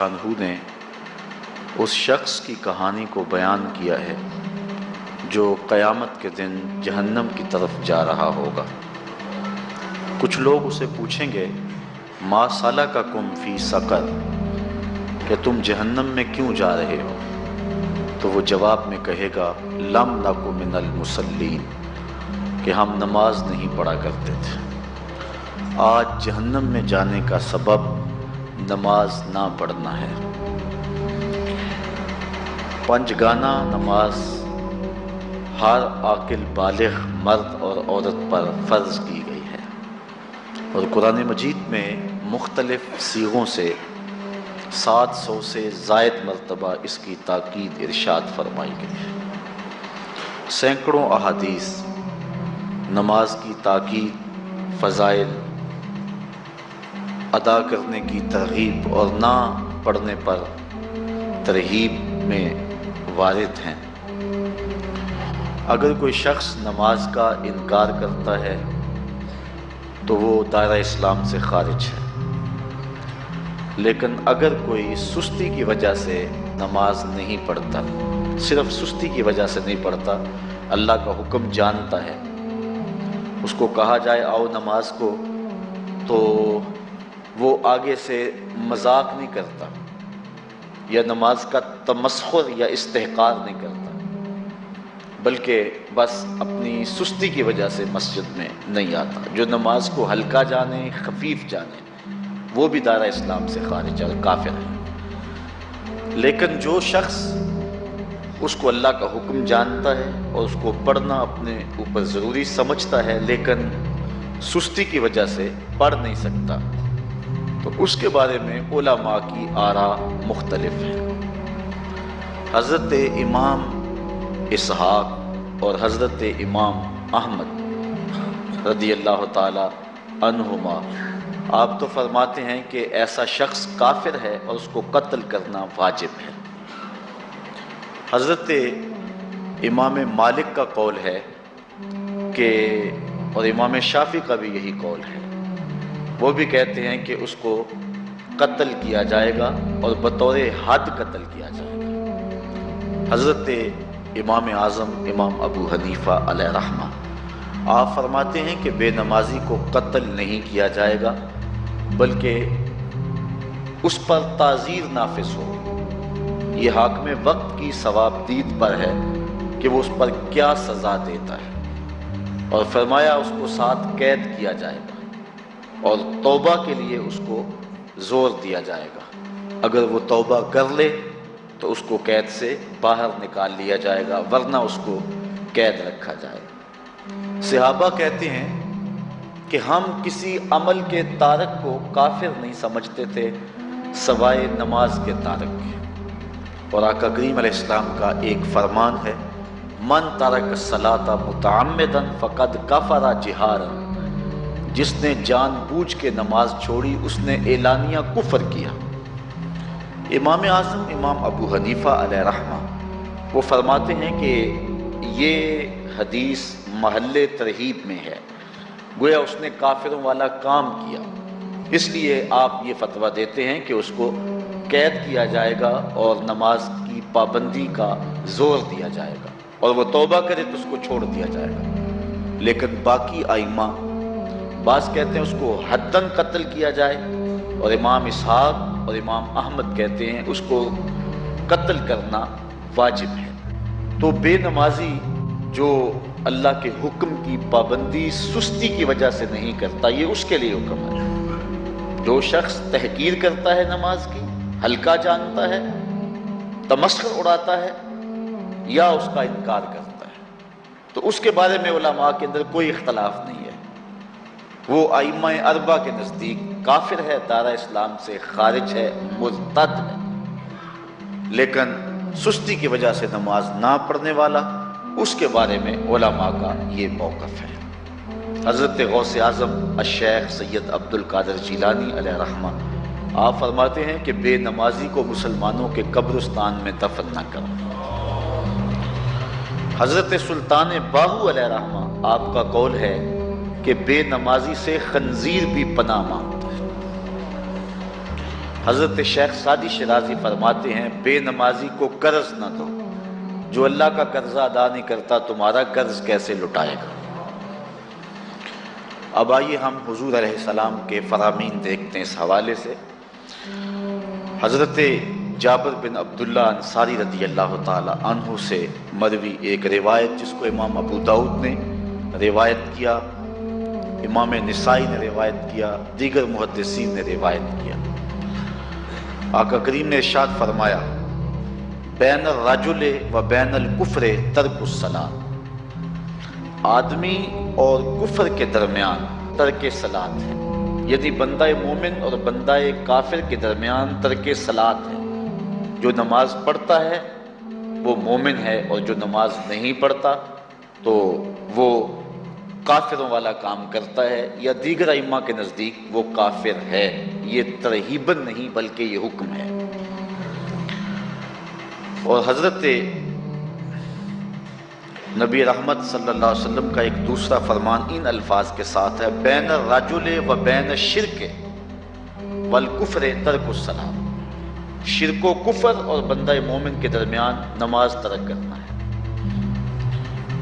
عنہ نے اس شخص کی کہانی کو بیان کیا ہے جو قیامت کے دن جہنم کی طرف جا رہا ہوگا۔ کچھ لوگ اسے پوچھیں گے ما سلککم فی سقر، کہ تم جہنم میں کیوں جا رہے ہو؟ تو وہ جواب میں کہے گا لم نک من المصلین، کہ ہم نماز نہیں پڑھا کرتے تھے۔ آج جہنم میں جانے کا سبب نماز نہ پڑھنا ہے۔ پنجگانہ نماز ہر عاقل بالغ مرد اور عورت پر فرض کی گئی ہے، اور قرآن مجید میں مختلف صیغوں سے 700 سے زائد مرتبہ اس کی تاکید ارشاد فرمائی گئی ہے۔ سینکڑوں احادیث نماز کی تاکید، فضائل، ادا کرنے کی ترغیب اور نہ پڑھنے پر ترہیب میں وارد ہیں۔ اگر کوئی شخص نماز کا انکار کرتا ہے تو وہ دائرہ اسلام سے خارج ہے، لیکن اگر کوئی سستی کی وجہ سے نماز نہیں پڑھتا، صرف سستی کی وجہ سے نہیں پڑھتا، اللہ کا حکم جانتا ہے، اس کو کہا جائے آؤ نماز کو، تو وہ آگے سے مذاق نہیں کرتا یا نماز کا تمسخر یا استحقار نہیں کرتا، بلکہ بس اپنی سستی کی وجہ سے مسجد میں نہیں آتا۔ جو نماز کو ہلکا جانے، خفیف جانے، وہ بھی دائرہ اسلام سے خارج اور کافر ہے۔ لیکن جو شخص اس کو اللہ کا حکم جانتا ہے اور اس کو پڑھنا اپنے اوپر ضروری سمجھتا ہے، لیکن سستی کی وجہ سے پڑھ نہیں سکتا، تو اس کے بارے میں علماء کی آراء مختلف ہیں۔ حضرت امام اسحاق اور حضرت امام احمد رضی اللہ تعالی عنہما آپ تو فرماتے ہیں کہ ایسا شخص کافر ہے اور اس کو قتل کرنا واجب ہے۔ حضرت امام مالک کا قول ہے کہ، اور امام شافعی کا بھی یہی قول ہے، وہ بھی کہتے ہیں کہ اس کو قتل کیا جائے گا اور بطور حد قتل کیا جائے گا۔ حضرت امام اعظم امام ابو حنیفہ علیہ رحمہ آپ فرماتے ہیں کہ بے نمازی کو قتل نہیں کیا جائے گا، بلکہ اس پر تعزیر نافذ ہو۔ یہ حاکم وقت کی ثواب دید پر ہے کہ وہ اس پر کیا سزا دیتا ہے، اور فرمایا اس کو 7 قید کیا جائے گا اور توبہ کے لیے اس کو زور دیا جائے گا۔ اگر وہ توبہ کر لے تو اس کو قید سے باہر نکال لیا جائے گا، ورنہ اس کو قید رکھا جائے گا۔ صحابہ کہتے ہیں کہ ہم کسی عمل کے تارک کو کافر نہیں سمجھتے تھے سوائے نماز کے تارک کے، اور آقا کریم علیہ السلام کا ایک فرمان ہے من ترک الصلاۃ متعمدا فقد کفر جہارا، جس نے جان بوجھ کے نماز چھوڑی اس نے اعلانیہ کفر کیا۔ امام اعظم امام ابو حنیفہ علیہ رحمہ وہ فرماتے ہیں کہ یہ حدیث محل ترہیب میں ہے، گویا اس نے کافروں والا کام کیا، اس لیے آپ یہ فتویٰ دیتے ہیں کہ اس کو قید کیا جائے گا اور نماز کی پابندی کا زور دیا جائے گا، اور وہ توبہ کرے تو اس کو چھوڑ دیا جائے گا۔ لیکن باقی ائمہ بعض کہتے ہیں اس کو حداً قتل کیا جائے، اور امام اسحاق اور امام احمد کہتے ہیں اس کو قتل کرنا واجب ہے۔ تو بے نمازی جو اللہ کے حکم کی پابندی سستی کی وجہ سے نہیں کرتا، یہ اس کے لیے حکم ہے۔ جو شخص تحقیر کرتا ہے نماز کی، ہلکا جانتا ہے، تمسخر اڑاتا ہے یا اس کا انکار کرتا ہے، تو اس کے بارے میں علماء کے اندر کوئی اختلاف نہیں ہے۔ وہ ائمہ اربعہ کے نزدیک کافر ہے، دائرہ اسلام سے خارج ہے، مرتد ہے، لیکن سستی کی وجہ سے نماز نہ پڑھنے والا، اس کے بارے میں علماء کا یہ موقف ہے۔ حضرت غوث اعظم الشیخ سید عبد القادر جیلانی علیہ رحمہ آپ فرماتے ہیں کہ بے نمازی کو مسلمانوں کے قبرستان میں دفن نہ کرو۔ حضرت سلطان باہو علیہ رحمہ آپ کا قول ہے کہ بے نمازی سے خنزیر بھی پناہ مانگتا ہے۔ حضرت شیخ سعدی شیرازی فرماتے ہیں بے نمازی کو قرض نہ دو، جو اللہ کا قرضہ ادا نہیں کرتا تمہارا قرض کیسے لٹائے گا۔ اب آئیے ہم حضور علیہ السلام کے فرامین دیکھتے ہیں اس حوالے سے۔ حضرت جابر بن عبداللہ انصاری رضی اللہ تعالی عنہ سے مروی ایک روایت جس کو امام ابو داؤد نے روایت کیا، امام نسائی نے روایت کیا، دیگر محدثین نے روایت کیا۔ آقا کریم نے ارشاد فرمایا بین الرجل و بین الکفر ترک الصلاۃ، آدمی اور کفر کے درمیان ترک صلاۃ ہے، یعنی بندہ مومن اور بندہ کافر کے درمیان ترک صلاۃ ہے۔ جو نماز پڑھتا ہے وہ مومن ہے، اور جو نماز نہیں پڑھتا تو وہ کافروں والا کام کرتا ہے، یا دیگر ائمہ کے نزدیک وہ کافر ہے۔ یہ ترہیباً نہیں بلکہ یہ حکم ہے۔ اور حضرت نبی رحمت صلی اللہ علیہ وسلم کا ایک دوسرا فرمان ان الفاظ کے ساتھ ہے بین الرجل و بین الشرک والکفر ترک الصلاۃ، شرک و کفر اور بندہ مومن کے درمیان نماز ترک کرنا ہے۔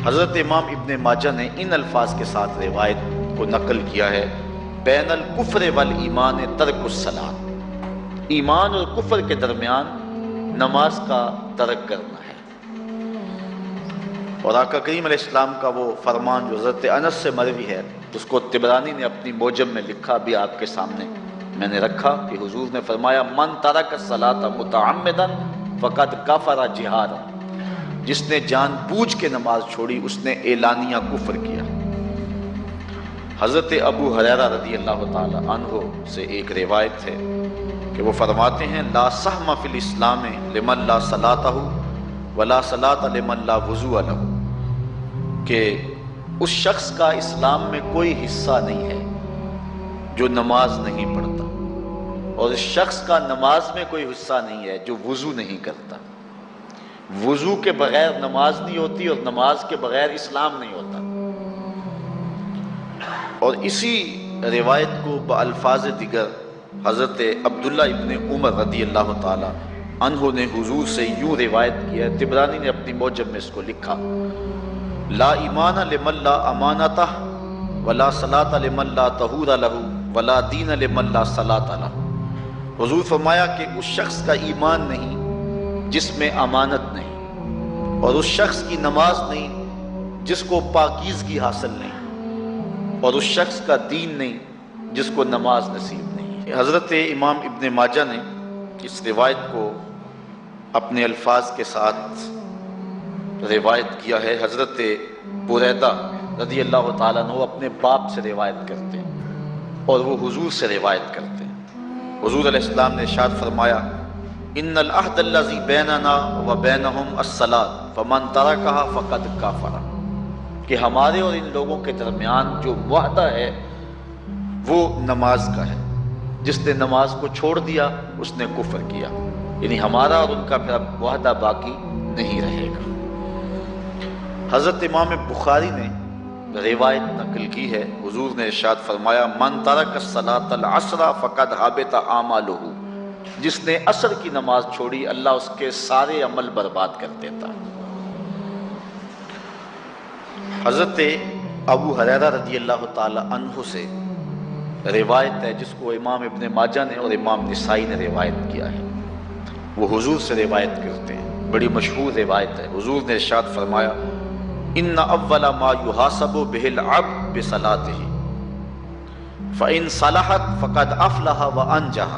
حضرت امام ابن ماجہ نے ان الفاظ کے ساتھ روایت کو نقل کیا ہے بین الکفر والایمان ترک الصلاۃ، ایمان اور کفر کے درمیان نماز کا ترک کرنا ہے۔ اور آقا کریم علیہ السلام کا وہ فرمان جو حضرت انس سے مروی ہے، اس کو طبرانی نے اپنی موجم میں لکھا، بھی آپ کے سامنے میں نے رکھا، کہ حضور نے فرمایا من ترک الصلاۃ متعمدا فقد کفر جہارا، جس نے جان بوجھ کے نماز چھوڑی اس نے اعلانیہ کفر کیا۔ حضرت ابو ہریرہ رضی اللہ تعالی عنہ سے ایک روایت ہے کہ وہ فرماتے ہیں لا سہم فی الاسلام لمن لا صلاۃ ولا صلاۃ لمن لا وضوء لہ، کہ اس شخص کا اسلام میں کوئی حصہ نہیں ہے جو نماز نہیں پڑھتا، اور اس شخص کا نماز میں کوئی حصہ نہیں ہے جو وضو نہیں کرتا۔ وضو کے بغیر نماز نہیں ہوتی، اور نماز کے بغیر اسلام نہیں ہوتا۔ اور اسی روایت کو بالفاظ دیگر حضرت عبداللہ ابن عمر رضی اللہ تعالی عنہ نے حضور سے یوں روایت کیا ہے، طبرانی نے اپنی موجم میں اس کو لکھا لا ایمان لمن لا امانتہ ولا صلاۃ لمن لا طہور لہ ولا دین لمن لا صلاۃ لہ۔ حضور فرمایا کہ اس شخص کا ایمان نہیں جس میں امانت نہیں، اور اس شخص کی نماز نہیں جس کو پاکیزگی حاصل نہیں، اور اس شخص کا دین نہیں جس کو نماز نصیب نہیں۔ حضرت امام ابن ماجہ نے اس روایت کو اپنے الفاظ کے ساتھ روایت کیا ہے۔ حضرت بریدہ رضی اللہ تعالیٰ عنہ اپنے باپ سے روایت کرتے ہیں، اور وہ حضور سے روایت کرتے ہیں۔ حضور علیہ السلام نے ارشاد فرمایا ان العہد الذی بیننا و بینہم الصلاۃ فمن ترکھا فقد کفر، کہ ہمارے اور ان لوگوں کے درمیان جو معاہدہ ہے وہ نماز کا ہے، جس نے نماز کو چھوڑ دیا اس نے کفر کیا، یعنی ہمارا اور ان کا پھر اب معاہدہ باقی نہیں رہے گا۔ حضرت امام بخاری نے روایت نقل کی ہے، حضور نے ارشاد فرمایا من ترک الصلاۃ العصر فقد حبط اعمالہ، جس نے عصر کی نماز چھوڑی اللہ اس کے سارے عمل برباد کر دیتا۔ حضرت ابو ہریرہ رضی اللہ تعالی عنہ سے روایت ہے جس کو امام ابن ماجہ نے اور امام نسائی نے روایت کیا ہے، وہ حضور سے روایت کرتے ہیں، بڑی مشہور روایت ہے۔ حضور نے ارشاد فرمایا ان اول ما یحاسب بہ العبد بصلاتہ فان صلحت فقد افلح وانجح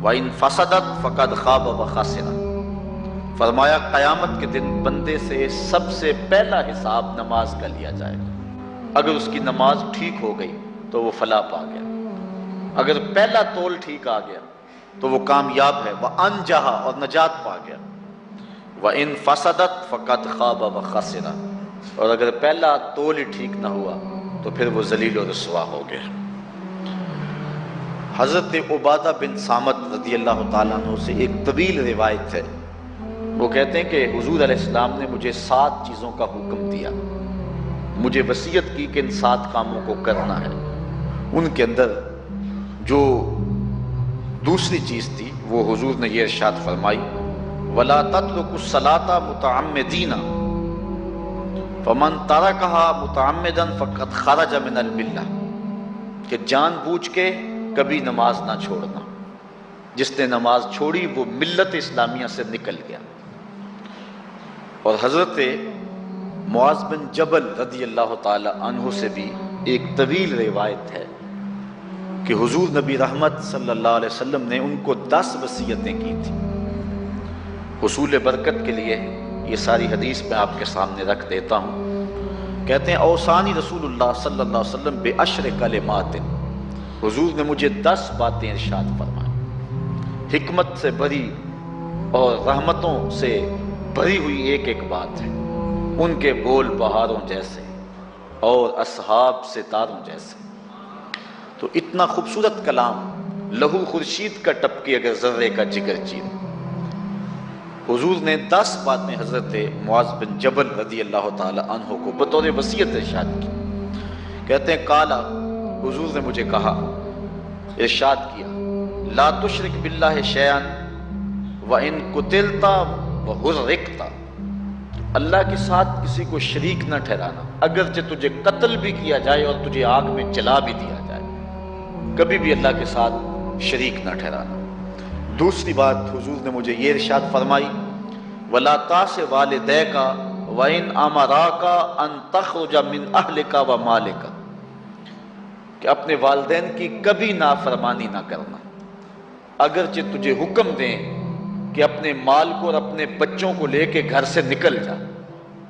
وان فسدت فقد خاب وخسر۔ فرمایا قیامت کے دن بندے سے سب سے پہلا حساب نماز کا لیا جائے گا، اگر اس کی نماز ٹھیک ہو گئی تو وہ فلاح پا گیا، اگر پہلا تول ٹھیک آ گیا تو وہ کامیاب ہے، وانجح اور نجات پا گیا، وان فسدت فقد خاب وخسر، اور اگر پہلا تول ہی ٹھیک نہ ہوا تو پھر وہ ذلیل و رسوا ہو گیا۔ حضرت عبادہ بن صامت رضی اللہ تعالیٰ عنہ سے ایک طویل روایت ہے، وہ کہتے ہیں کہ حضور علیہ السلام نے مجھے 7 چیزوں کا حکم دیا، مجھے وصیت کی کہ ان 7 کاموں کو کرنا ہے۔ ان کے اندر جو دوسری چیز تھی وہ حضور نے یہ ارشاد فرمائی وَلَا تَتْرُكُ الصَّلَاةَ مُتَعَمِّدِينَ فَمَنْ تَرَكَهَا مُتَعَمِّدًا فَقَدْ خَرَجَ مِنَ الْمِلَّةِ کہ جان بوجھ کے کبھی نماز نہ چھوڑنا، جس نے نماز چھوڑی وہ ملت اسلامیہ سے نکل گیا۔ اور حضرت معاذ بن جبل رضی اللہ تعالی عنہ سے بھی ایک طویل روایت ہے کہ حضور نبی رحمت صلی اللہ علیہ وسلم نے ان کو 10 وصیتیں کی تھیں۔ حصول برکت کے لیے یہ ساری حدیث میں آپ کے سامنے رکھ دیتا ہوں۔ کہتے ہیں اوصانی رسول اللہ صلی اللہ علیہ وسلم بعشر کلمات، حضور نے مجھے 10 باتیں ارشاد فرمائیں، حکمت سے بھری اور رحمتوں سے بھری ہوئی ایک ایک بات ہے، ان کے بول بہاروں جیسے اور اصحاب ستاروں جیسے۔ تو اتنا خوبصورت کلام، لہو خورشید کا ٹپکی اگر ذرے کا جگر چیر۔ حضور نے 10 باتیں حضرت معاذ بن جبل رضی اللہ تعالی عنہ کو بطور وصیت ارشاد کی۔ کہتے ہیں کالا، حضور نے مجھے کہا، ارشاد کیا، لا تشرک باللہ شیئا وان قتلت وحرقت، اللہ کے ساتھ کسی کو شریک نہ ٹھہرانا، اگرچہ تجھے قتل بھی کیا جائے اور تجھے آگ میں جلا بھی دیا جائے، کبھی بھی اللہ کے ساتھ شریک نہ ٹھہرانا۔ دوسری بات حضور نے مجھے یہ ارشاد فرمائی وَلَا تَعْصِ وَالِدَيْكَ وَإِنْ أَمَرَاكَ أَن تَخْرُجَ مِنْ أَهْلِكَ وَمَالِكَ، کہ اپنے والدین کی کبھی نافرمانی نہ کرنا، اگرچہ تجھے حکم دیں کہ اپنے مال کو اور اپنے بچوں کو لے کے گھر سے نکل جا،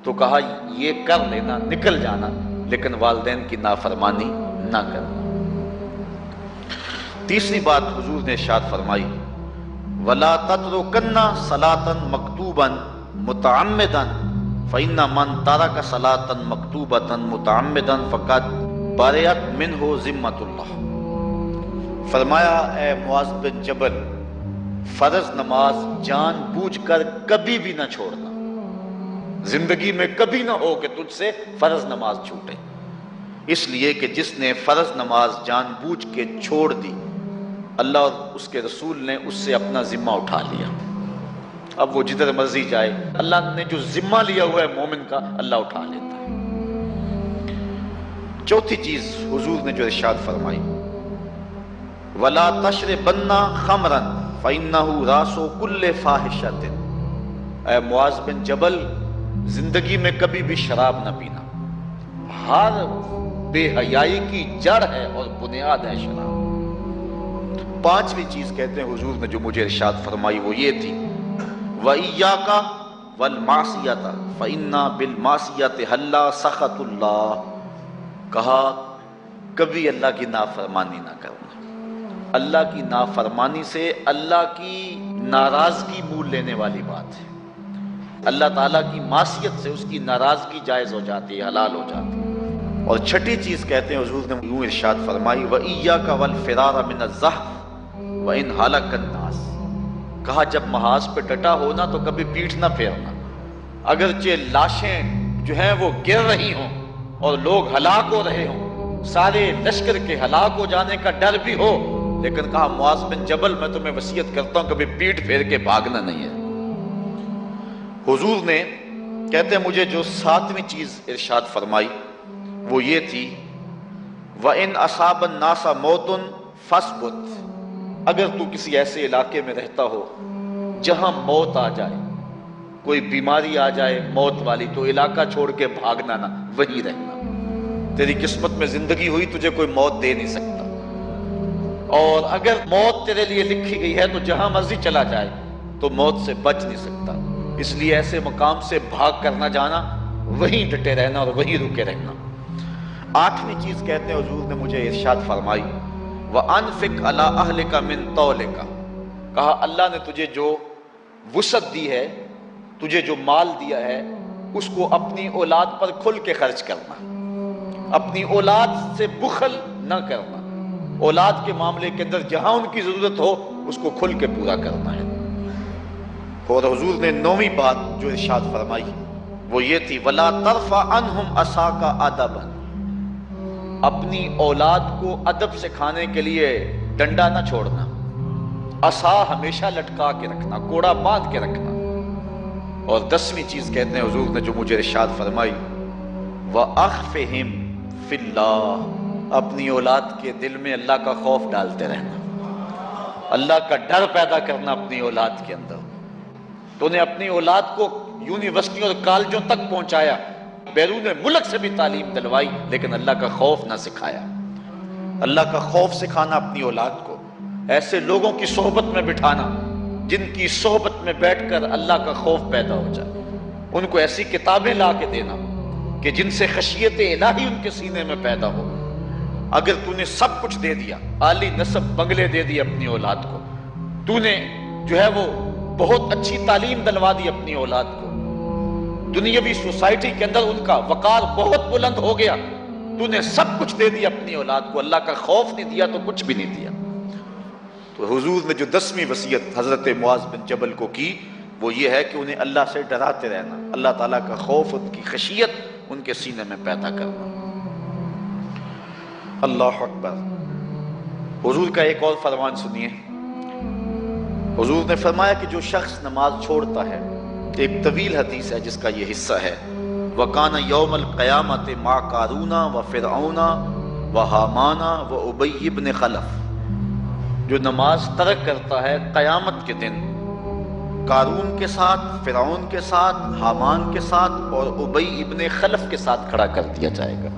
تو کہا یہ کر لینا، نکل جانا، لیکن والدین کی نافرمانی نہ کرنا۔ تیسری بات حضور نے ارشاد فرمائی وَلَا تَتْرُكَنَّ صَلَاةً مَكْتُوبًا مُتَعَمِّدًا فَإِنَّ مَنْ تَرَكَ صَلَاةً مَكْتُوبَةً مُتَعَمِّدًا فَقَدْ بَرِئَتْ مِنْهُ ذِمَّةُ اللَّهِ۔ فرمایا اے معاذ بن جبل، فرض نماز جان بوجھ کر کبھی بھی نہ چھوڑنا، زندگی میں کبھی نہ ہو کہ تجھ سے فرض نماز چھوٹے، اس لیے کہ جس نے فرض نماز جان بوجھ کے چھوڑ دی، اللہ اور اس کے رسول نے اس سے اپنا ذمہ اٹھا لیا۔ اب وہ جدھر مرضی جائے، اللہ نے جو ذمہ لیا ہوا ہے مومن کا، اللہ اٹھا لیتا ہے۔ چوتھی چیز حضور نے جو ارشاد فرمائی وَلَا تَشْرِبَنَّ خَمْرًا فَإِنَّهُ رَأْسُ كُلِّ فَاحِشَةٍ، اے معاذ بن جبل، زندگی میں کبھی بھی شراب نہ پینا، ہر بے حیائی کی جڑ ہے اور بنیاد ہے شراب۔ پانچویں چیز کہتے ہیں حضور نے جو مجھے ارشاد فرمائی وہ یہ تھی وَإِيَّاكَ وَالْمَعْصِيَةَ فَإِنَّ بِالْمَعْصِيَةِ حَلَّ سَخَطُ اللَّهِ، کہا کبھی اللہ کی نافرمانی نہ کرنا، اللہ کی نافرمانی سے اللہ کی ناراضگی مول لینے والی بات ہے، اللہ تعالیٰ کی معصیت سے اس کی ناراضگی جائز ہو جاتی ہے، حلال ہو جاتی ہے۔ اور چھٹی چیز کہتے ہیں حضور نے یوں ارشاد فرمائی وَإِيَّاكَ وَالْفِرَارَ مِنَ الزَّحْفِ وَإِنْ هَلَكَ النَّاسِ، کہا جب محاذ پہ ڈٹا ہونا تو کبھی پیٹھ نہ پھیرنا، اگرچہ لاشیں جو ہیں وہ گر رہی ہوں اور لوگ ہلاک ہو رہے ہوں، سارے لشکر کے ہلاک ہو جانے کا ڈر بھی ہو، لیکن کہا معاذ بن جبل میں تمہیں وصیت کرتا ہوں کبھی پیٹھ پھیر کے بھاگنا نہیں ہے۔ حضور نے کہتے ہیں مجھے جو 7ویں چیز ارشاد فرمائی وہ یہ تھی وَإِنْ أَصَابَ النَّاسَ مَوْتٌ فَاصْبُتْ، اگر تو کسی ایسے علاقے میں رہتا ہو جہاں موت آ جائے، کوئی بیماری آ جائے موت والی، تو علاقہ چھوڑ کے بھاگنا نہ، وہیں رہنا، تیری قسمت میں زندگی ہوئی تجھے کوئی موت دے نہیں سکتا، اور اگر موت تیرے لیے لکھی گئی ہے تو جہاں مرضی چلا جائے تو موت سے بچ نہیں سکتا، اس لیے ایسے مقام سے بھاگ کر نہ جانا، وہیں ڈٹے رہنا اور وہیں رکے رہنا۔ 8ویں چیز کہتے ہیں حضور نے مجھے ارشاد فرمائی وَأَنفِقْ عَلَىٰ أَهْلِكَ مِن طَوْلِكَ، کہا اللہ نے تجھے جو وسعت دی ہے، تجھے جو مال دیا ہے، اس کو اپنی اولاد پر کھل کے خرچ کرنا، اپنی اولاد سے بخل نہ کرنا، اولاد کے معاملے کے اندر جہاں ان کی ضرورت ہو اس کو کھل کے پورا کرنا ہے۔ اور حضور نے 9ویں بات جو ارشاد فرمائی وہ یہ تھی وَلَا تَرْفَعْ عَنْهُمْ عَصَاكَ أَدَبًا، اپنی اولاد کو ادب سکھانے کے لیے ڈنڈا نہ چھوڑنا، عصا ہمیشہ لٹکا کے رکھنا، کوڑا باندھ کے رکھنا۔ اور 10ویں چیز کہتے ہیں حضور نے جو مجھے ارشاد فرمائی، وَأَخْفِهِمْ فِي اللَّهِ، اپنی اولاد کے دل میں اللہ کا خوف ڈالتے رہنا، اللہ کا ڈر پیدا کرنا اپنی اولاد کے اندر۔ تو نے اپنی اولاد کو یونیورسٹیوں اور کالجوں تک پہنچایا، بیرون ملک سے بھی تعلیم دلوائی، لیکن اللہ کا خوف نہ سکھایا۔ اللہ کا خوف سکھانا اپنی اولاد کو، ایسے لوگوں کی صحبت میں بٹھانا جن کی صحبت میں بیٹھ کر اللہ کا خوف پیدا ہو جائے، ان کو ایسی کتابیں لا کے دینا کہ جن سے خشیت الہی ان کے سینے میں پیدا ہو۔ اگر تو نے سب کچھ دے دیا، عالی نسب بنگلے دے دی اپنی اولاد کو، تو نے جو ہے وہ بہت اچھی تعلیم دلوا دی اپنی اولاد کو، دنیاوی سوسائٹی کے اندر ان کا وقار بہت بلند ہو گیا، تو نے سب کچھ دے دیا اپنی اولاد کو، اللہ کا خوف نہیں دیا تو کچھ بھی نہیں دیا۔ تو حضور نے جو 10ویں وصیت حضرت معاذ بن جبل کو کی وہ یہ ہے کہ انہیں اللہ سے ڈراتے رہنا، اللہ تعالیٰ کا خوف، ان کی خشیت ان کے سینے میں پیدا کرنا۔ اللہ اکبر۔ حضور کا ایک اور فرمان سنیے، حضور نے فرمایا کہ جو شخص نماز چھوڑتا ہے، ایک طویل حدیث ہے جس کا یہ حصہ ہے، وَكَانَ يَوْمَ الْقِيَامَةِ مَعَ قَارُونَ وَفِرْعَوْنَ وَحَامَانَ وَأُبَيِّ بْنِ خَلَف، جو نماز ترک کرتا ہے قیامت کے دن قارون کے ساتھ، فرعون کے ساتھ، حامان کے ساتھ اور ابی ابن خلف کے ساتھ کھڑا کر دیا جائے گا۔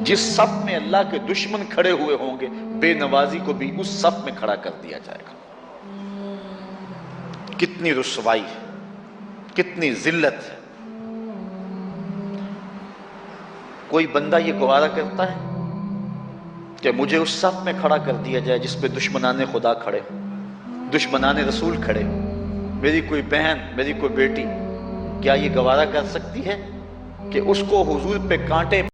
جس صف میں اللہ کے دشمن کھڑے ہوئے ہوں گے، بے نوازی کو بھی اس صف میں کھڑا کر دیا جائے گا۔ کتنی رسوائی ہے، کتنی ذلت ہے۔ کوئی بندہ یہ گوارا کرتا ہے کہ مجھے اس صف میں کھڑا کر دیا جائے جس پہ دشمنان خدا کھڑے، دشمنان رسول کھڑے، میری کوئی بہن، میری کوئی بیٹی، کیا یہ گوارا کر سکتی ہے کہ اس کو حضور پہ کانٹے